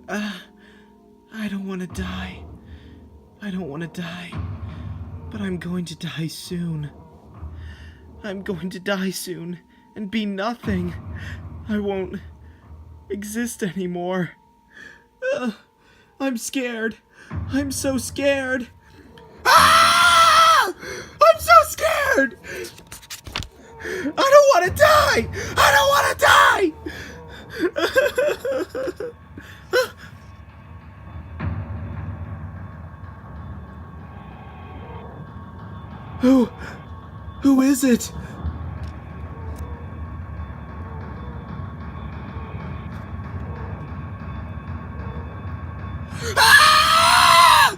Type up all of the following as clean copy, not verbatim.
I don't want to die. I don't want to die. But I'm going to die soon. I'm going to die soon and be nothing. I won't exist anymore. I'm scared. I'm so scared. Ah! I'm so scared! I don't want to die! I don't want to die! Who is it? Ah!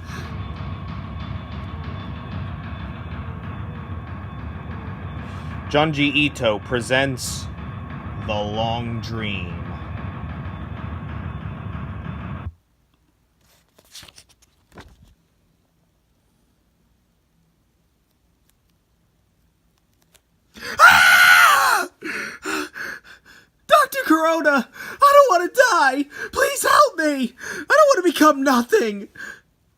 Junji Ito presents The Long Dream. Dr. Corona, I don't want to die. Please help me. I don't want to become nothing.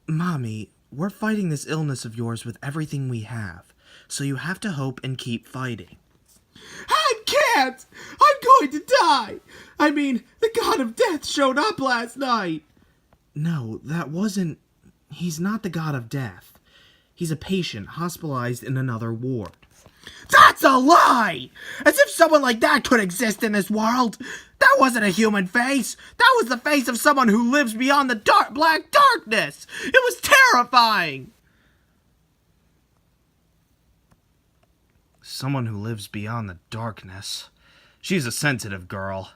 Mommy, we're fighting this illness of yours with everything we have, so you have to hope and keep fighting. I can't. I'm going to die. I mean, the god of death showed up last night. No, that wasn't... He's not the god of death. He's a patient hospitalized in another ward. That's a lie! As if someone like that could exist in this world! That wasn't a human face! That was the face of someone who lives beyond the black darkness! It was terrifying! Someone who lives beyond the darkness. She's a sensitive girl.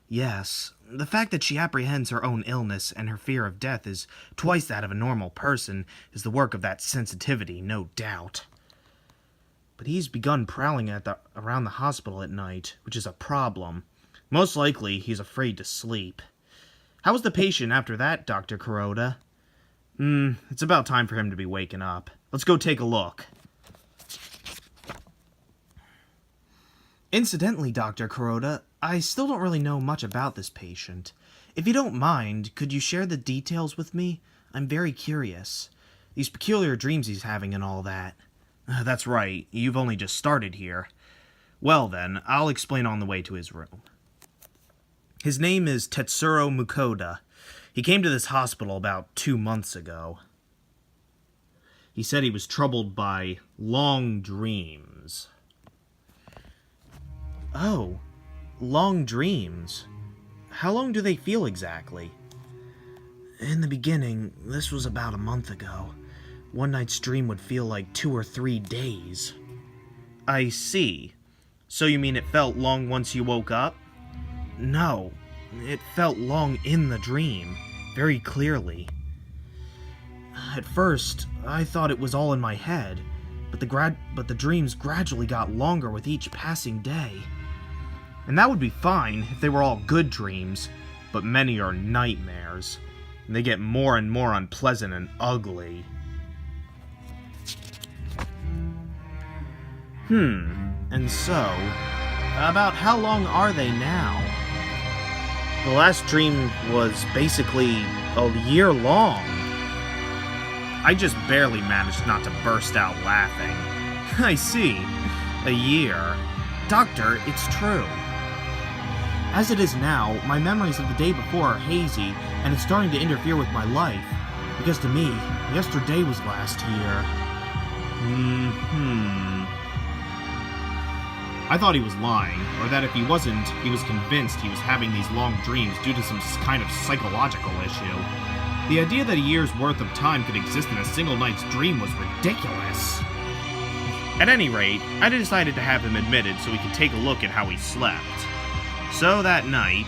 Yes, the fact that she apprehends her own illness and her fear of death is twice that of a normal person is the work of that sensitivity, no doubt. But he's begun prowling around the hospital at night, which is a problem. Most likely, he's afraid to sleep. How was the patient after that, Dr. Kuroda? It's about time for him to be waking up. Let's go take a look. Incidentally, Dr. Kuroda, I still don't really know much about this patient. If you don't mind, could you share the details with me? I'm very curious. These peculiar dreams he's having and all that. That's right, you've only just started here. Well then, I'll explain on the way to his room. His name is Tetsuro Mukoda. He came to this hospital about 2 months ago. He said he was troubled by long dreams. Oh, long dreams. How long do they feel exactly? In the beginning, this was about a month ago. One night's dream would feel like 2 or 3 days. I see. So you mean it felt long once you woke up? No, it felt long in the dream, very clearly. At first, I thought it was all in my head, but the dreams gradually got longer with each passing day. And that would be fine if they were all good dreams, but many are nightmares, and they get more and more unpleasant and ugly. And so, about how long are they now? The last dream was basically a year long. I just barely managed not to burst out laughing. I see. A year. Doctor, it's true. As it is now, my memories of the day before are hazy, and it's starting to interfere with my life. Because to me, yesterday was last year. I thought he was lying, or that if he wasn't, he was convinced he was having these long dreams due to some kind of psychological issue. The idea that a year's worth of time could exist in a single night's dream was ridiculous. At any rate, I decided to have him admitted so we could take a look at how he slept. So that night...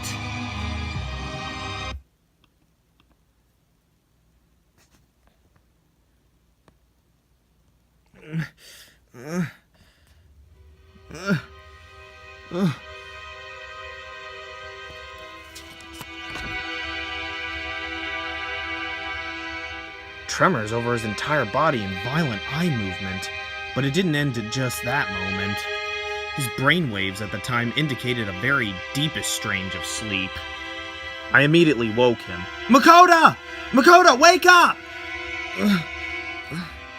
Tremors over his entire body and violent eye movement, but it didn't end at just that moment. His brainwaves at the time indicated a very deepest strange of sleep. I immediately woke him. Makoto! Makoto, wake up!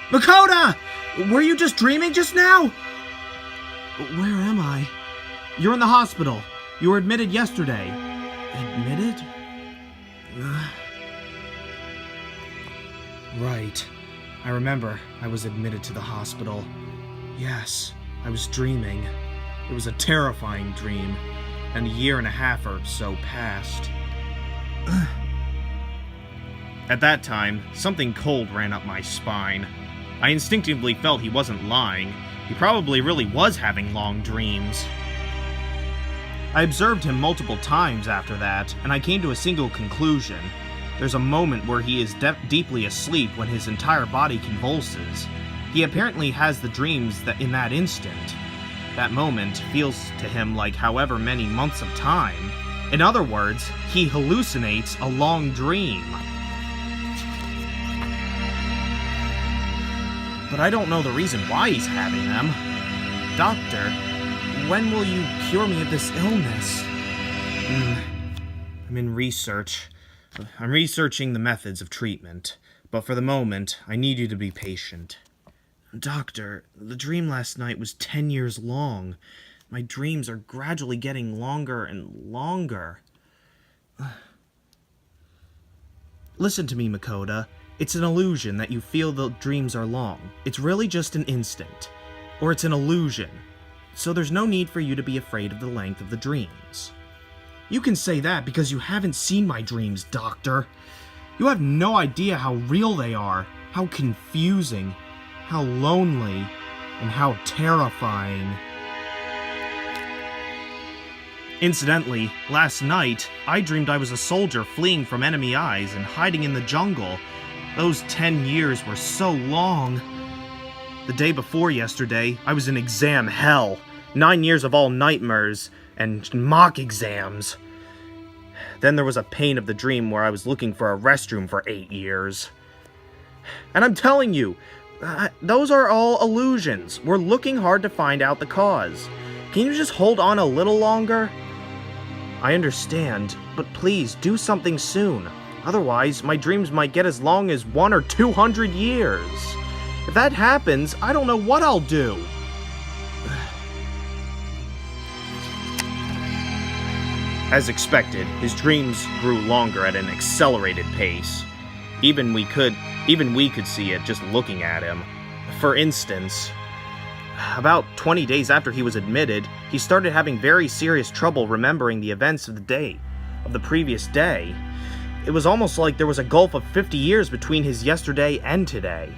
Makoto! Were you just dreaming just now? Where am I? You're in the hospital. You were admitted yesterday. Admitted? Right. I remember I was admitted to the hospital. Yes, I was dreaming. It was a terrifying dream, and a year and a half or so passed. At that time, something cold ran up my spine. I instinctively felt he wasn't lying. He probably really was having long dreams. I observed him multiple times after that, and I came to a single conclusion. There's a moment where he is deeply asleep when his entire body convulses. He apparently has the dreams that in that instant. That moment feels to him like however many months of time. In other words, he hallucinates a long dream. But I don't know the reason why he's having them. Doctor, when will you cure me of this illness? I'm in research. I'm researching the methods of treatment, but for the moment, I need you to be patient. Doctor, the dream last night was 10 years long. My dreams are gradually getting longer and longer. Listen to me, Makoto. It's an illusion that you feel the dreams are long. It's really just an instant. Or it's an illusion. So there's no need for you to be afraid of the length of the dreams. You can say that because you haven't seen my dreams, Doctor. You have no idea how real they are, how confusing, how lonely, and how terrifying. Incidentally, last night, I dreamed I was a soldier fleeing from enemy eyes and hiding in the jungle. Those 10 years were so long. The day before yesterday, I was in exam hell. 9 years of all nightmares and mock exams. Then there was a pain of the dream where I was looking for a restroom for 8 years. And I'm telling you, those are all illusions. We're looking hard to find out the cause. Can you just hold on a little longer? I understand, but please do something soon. Otherwise, my dreams might get as long as 100 or 200 years. If that happens, I don't know what I'll do. As expected, his dreams grew longer at an accelerated pace. Even we could see it just looking at him. For instance, about 20 days after he was admitted, he started having very serious trouble remembering the events of the previous day. It was almost like there was a gulf of 50 years between his yesterday and today.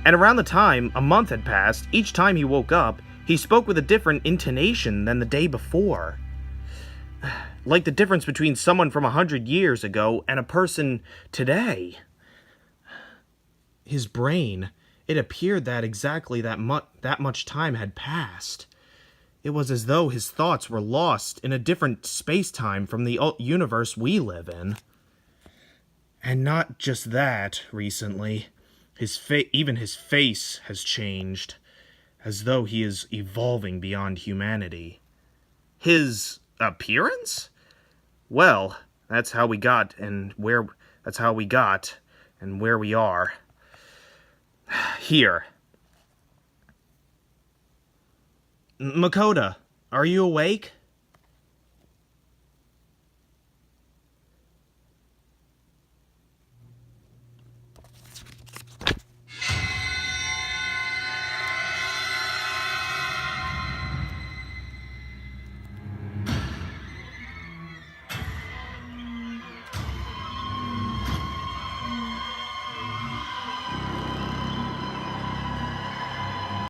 And around the time a month had passed, each time he woke up, he spoke with a different intonation than the day before. Like the difference between someone from 100 years ago and a person today. His brain, it appeared that exactly that much time had passed. It was as though his thoughts were lost in a different space-time from the universe we live in. And not just that, recently. Even his face has changed, as though he is evolving beyond humanity. His appearance? Well, that's how we got and where we are. Here. Makoto, are you awake?